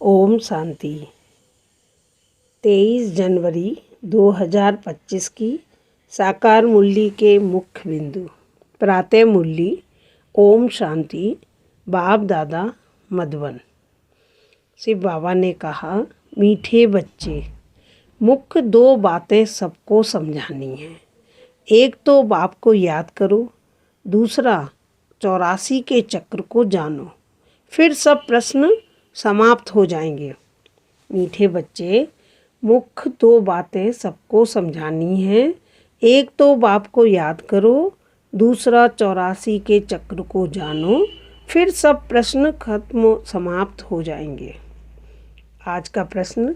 ओम शांति। 23 जनवरी 2025 की साकार मुरली के मुख्य बिंदु। प्रातः मुरली। ओम शांति। बाप दादा मधुबन। शिव बाबा ने कहा, मीठे बच्चे, मुख्य दो बातें सबको समझानी हैं। एक तो बाप को याद करो, दूसरा 84 के चक्र को जानो, फिर सब प्रश्न समाप्त हो जाएंगे। मीठे बच्चे, मुख्य दो बातें सबको समझानी हैं। एक तो बाप को याद करो, दूसरा 84 के चक्र को जानो, फिर सब प्रश्न खत्म समाप्त हो जाएंगे। आज का प्रश्न,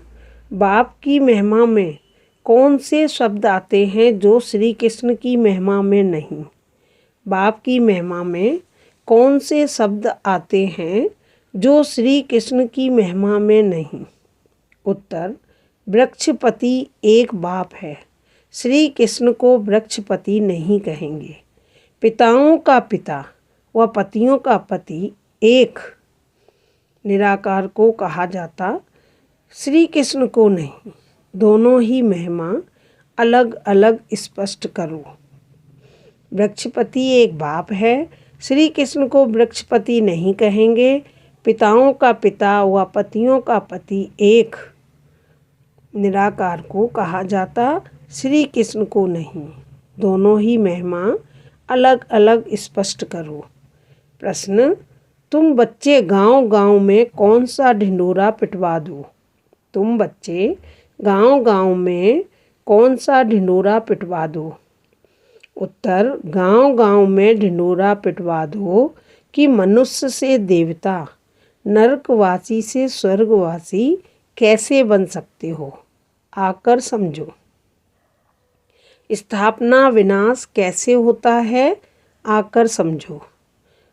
बाप की महिमा में कौन से शब्द आते हैं जो श्री कृष्ण की महिमा में नहीं? बाप की महिमा में कौन से शब्द आते हैं जो श्री कृष्ण की महिमा में नहीं? उत्तर, वृक्षपति एक बाप है। श्री कृष्ण को वृक्षपति नहीं कहेंगे। पिताओं का पिता व पतियों का पति एक निराकार को कहा जाता, श्री कृष्ण को नहीं। दोनों ही महिमा अलग अलग स्पष्ट करो। वृक्षपति एक बाप है, श्री कृष्ण को वृक्षपति नहीं कहेंगे। पिताओं का पिता व पतियों का पति एक निराकार को कहा जाता, श्री कृष्ण को नहीं। दोनों ही महिमा अलग अलग स्पष्ट करो। प्रश्न, तुम बच्चे गांव-गांव में कौन सा ढिंढोरा पिटवा दो? तुम बच्चे गांव-गांव में कौन सा ढिंढोरा पिटवा दो? उत्तर, गांव-गांव में ढिंढोरा पिटवा दो कि मनुष्य से देवता, नरकवासी से स्वर्गवासी कैसे बन सकते हो, आकर समझो। स्थापना विनाश कैसे होता है, आकर समझो।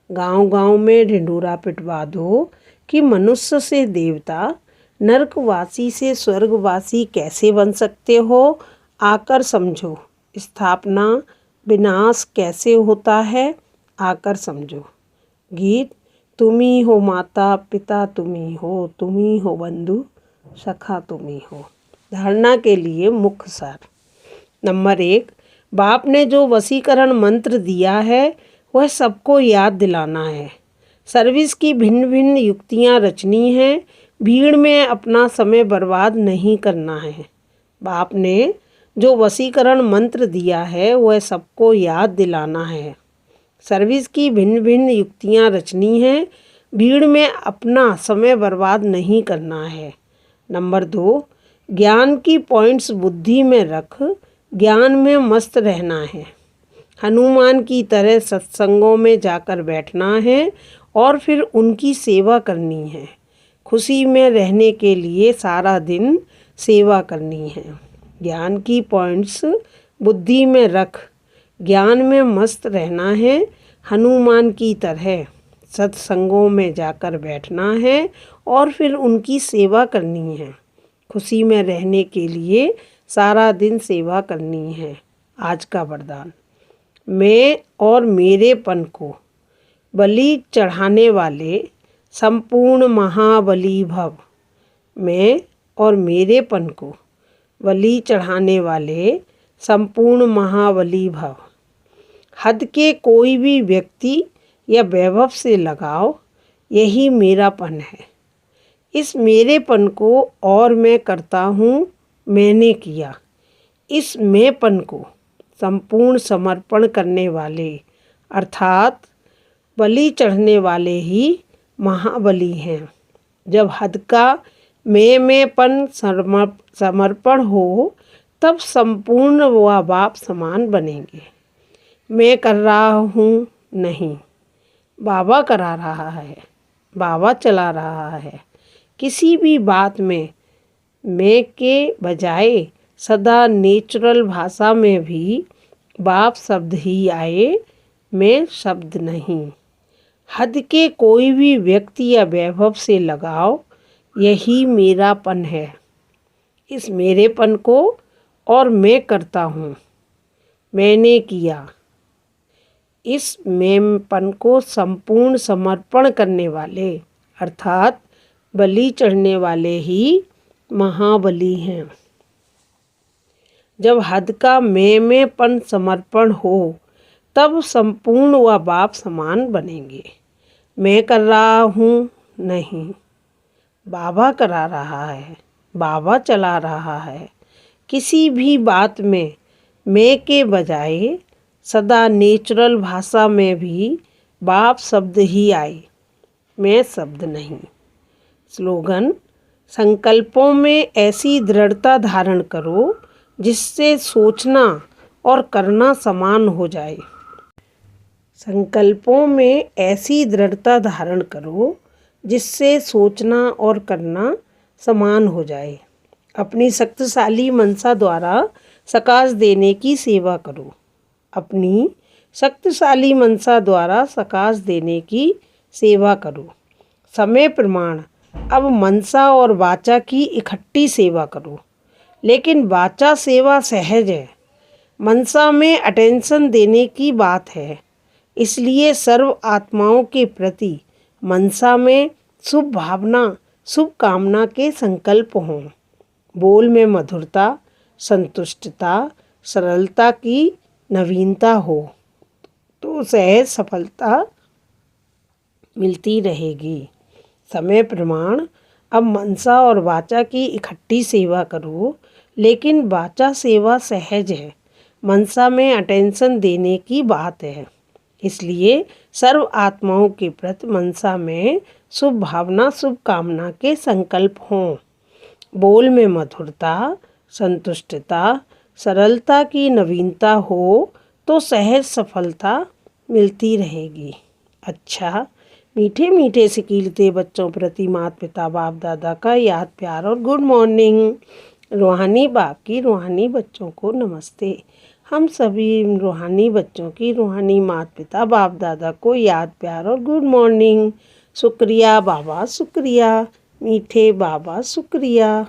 गांव-गांव में ढिंढोरा पिटवा दो कि मनुष्य से देवता, नरकवासी से स्वर्गवासी कैसे बन सकते हो, आकर समझो। स्थापना विनाश कैसे होता है, आकर समझो। गीत, तुम ही हो माता पिता, तुम ही हो बंधु सखा, तुम ही हो। धारणा के लिए मुख्य सार। नंबर 1, बाप ने जो वशीकरण मंत्र दिया है वह सबको याद दिलाना है। सर्विस की भिन्न भिन्न युक्तियाँ रचनी हैं। भीड़ में अपना समय बर्बाद नहीं करना है। बाप ने जो वशीकरण मंत्र दिया है वह सबको याद दिलाना है। सर्विस की भिन्न भिन्न युक्तियाँ रचनी हैं। भीड़ में अपना समय बर्बाद नहीं करना है। नंबर 2, ज्ञान की पॉइंट्स बुद्धि में रख ज्ञान में मस्त रहना है। हनुमान की तरह सत्संगों में जाकर बैठना है और फिर उनकी सेवा करनी है। खुशी में रहने के लिए सारा दिन सेवा करनी है। ज्ञान की पॉइंट्स बुद्धि में रख ज्ञान में मस्त रहना है। हनुमान की तरह सत्संगों में जाकर बैठना है और फिर उनकी सेवा करनी है। खुशी में रहने के लिए सारा दिन सेवा करनी है। आज का वरदान, मैं और मेरेपन को बलि चढ़ाने वाले संपूर्ण महाबली भव। मैं और मेरेपन को बलि चढ़ाने वाले संपूर्ण महाबली भव। हद के कोई भी व्यक्ति या वैभव से लगाव, यही मेरापन है। इस मेरेपन को और मैं करता हूँ, मैंने किया। इस मैंपन को संपूर्ण समर्पण करने वाले अर्थात बलि चढ़ने वाले ही महाबली हैं। जब हद का मैंपन समर्पण हो तब संपूर्ण व बाप समान बनेंगे। मैं कर रहा हूँ नहीं, बाबा करा रहा है, बाबा चला रहा है। किसी भी बात में मैं के बजाय सदा नेचुरल भाषा में भी बाप शब्द ही आए, मैं शब्द नहीं। हद के कोई भी व्यक्ति या वैभव से लगाव, यही मेरापन है। इस मेरेपन को और मैं करता हूँ, मैंने किया। इस मैंपन को संपूर्ण समर्पण करने वाले अर्थात बलि चढ़ने वाले ही महाबली हैं। जब हद का मैंपन समर्पण हो तब संपूर्ण व बाप समान बनेंगे। मैं कर रहा हूँ नहीं, बाबा करा रहा है, बाबा चला रहा है। किसी भी बात में मैं के बजाय सदा नेचुरल भाषा में भी बाप शब्द ही आए, मैं शब्द नहीं। स्लोगन: संकल्पों में ऐसी दृढ़ता धारण करो जिससे सोचना और करना समान हो जाए। संकल्पों में ऐसी दृढ़ता धारण करो जिससे सोचना और करना समान हो जाए। अपनी शक्तिशाली मनसा द्वारा सकाश देने की सेवा करो। अपनी शक्तिशाली मनसा द्वारा सकाश देने की सेवा करो। समय प्रमाण: अब मनसा और वाचा की इकट्ठी सेवा करो। लेकिन वाचा सेवा सहज है, मनसा में अटेंशन देने की बात है। इसलिए सर्व आत्माओं के प्रति मनसा में शुभ भावना, शुभ कामना के संकल्प हों। बोल में मधुरता, संतुष्टता, सरलता की नवीनता हो तो सहज सफलता मिलती रहेगी। समय प्रमाण: अब मनसा और वाचा की इकट्ठी सेवा करो। लेकिन वाचा सेवा सहज है, मनसा में अटेंशन देने की बात है। इसलिए सर्व आत्माओं के प्रति मनसा में शुभ भावना, शुभ कामना के संकल्प हों। बोल में मधुरता, संतुष्टता, सरलता की नवीनता हो तो सहज सफलता मिलती रहेगी। अच्छा, मीठे मीठे से कीलते बच्चों प्रति माता पिता बाप दादा का याद प्यार और गुड मॉर्निंग। रूहानी बाप की रूहानी बच्चों को नमस्ते। हम सभी रूहानी बच्चों की रूहानी माता पिता बाप दादा को याद प्यार और गुड मॉर्निंग। शुक्रिया बाबा, शुक्रिया मीठे बाबा, शुक्रिया।